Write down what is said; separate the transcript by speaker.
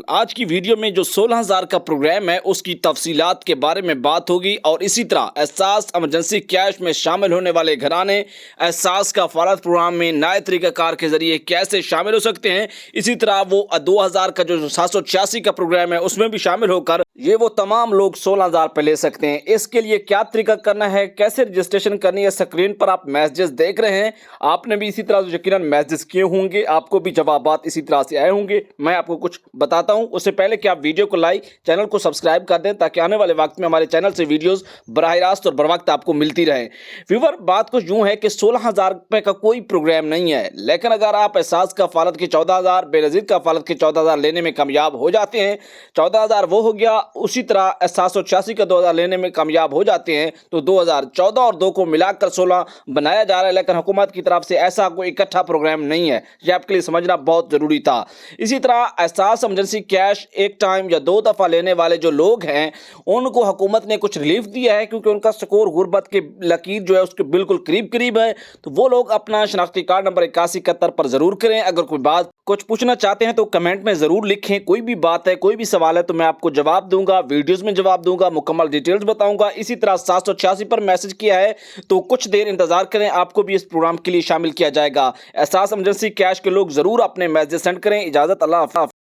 Speaker 1: आज की वीडियो में जो 16,000 का प्रोग्राम है उसकी तफसीलात के बारे में बात होगी और इसी तरह एहसास इमरजेंसी कैश में शामिल होने वाले घराने एहसास कफालत प्रोग्राम में नए तरीक़ाकार के ज़रिए कैसे शामिल हो सकते हैं। इसी तरह वो 2000 का जो 786 का प्रोग्राम है उसमें भी शामिल होकर ये वो तमाम लोग 16,000 पे ले सकते हैं। इसके लिए क्या तरीका करना है, कैसे रजिस्ट्रेशन करनी है, स्क्रीन पर आप मैसेजेस देख रहे हैं। आपने भी इसी तरह यकीनन मैसेजेस किए होंगे, आपको भी जवाबात इसी तरह से आए होंगे। मैं आपको कुछ बताता हूं, उससे पहले कि आप वीडियो को लाइक, चैनल को सब्सक्राइब कर दें ताकि आने वाले वक्त में हमारे चैनल से वीडियोस बराह रास्त और बर वक्त आपको मिलती रहे। व्यूअर, बात कुछ यूँ है कि 16,000 रुपये का कोई प्रोग्राम नहीं है, लेकिन अगर आप एहसास कफालत की 14,000, बेनज़ीर कफालत की 14,000 लेने में कामयाब हो जाते हैं, 14,000 वो हो गया, उसी तरह 786 का 2,000 लेने में कामयाब हो जाते हैं तो 2014 और 2 को मिलाकर 16 बनाया जा रहा है। लेकिन हुकूमत की तरफ से ऐसा कोई इकट्ठा प्रोग्राम नहीं है, ये आपके लिए समझना बहुत ज़रूरी था। इसी तरह एहसास इमरजेंसी कैश एक टाइम या 2 दफ़ा लेने वाले जो लोग हैं उनको हुकूमत ने कुछ रिलीफ दिया है, क्योंकि उनका स्कोर गुर्बत की लकीर जो है उसके बिल्कुल करीब करीब है। तो वो लोग अपना शनाख्ती कार्ड नंबर 8171 पर ज़रूर करें। अगर कोई बात कुछ पूछना चाहते हैं तो कमेंट में ज़रूर लिखें। कोई भी बात है, कोई भी सवाल है तो मैं आपको जवाब दूंगा, वीडियोस में जवाब दूंगा, मुकम्मल डिटेल्स बताऊंगा। इसी तरह 786 पर मैसेज किया है तो कुछ देर इंतजार करें, आपको भी इस प्रोग्राम के लिए शामिल किया जाएगा। एहसास इमरजेंसी कैश के लोग ज़रूर अपने मैसेज सेंड करें। इजाज़त, अल्लाह हाफ़िज़।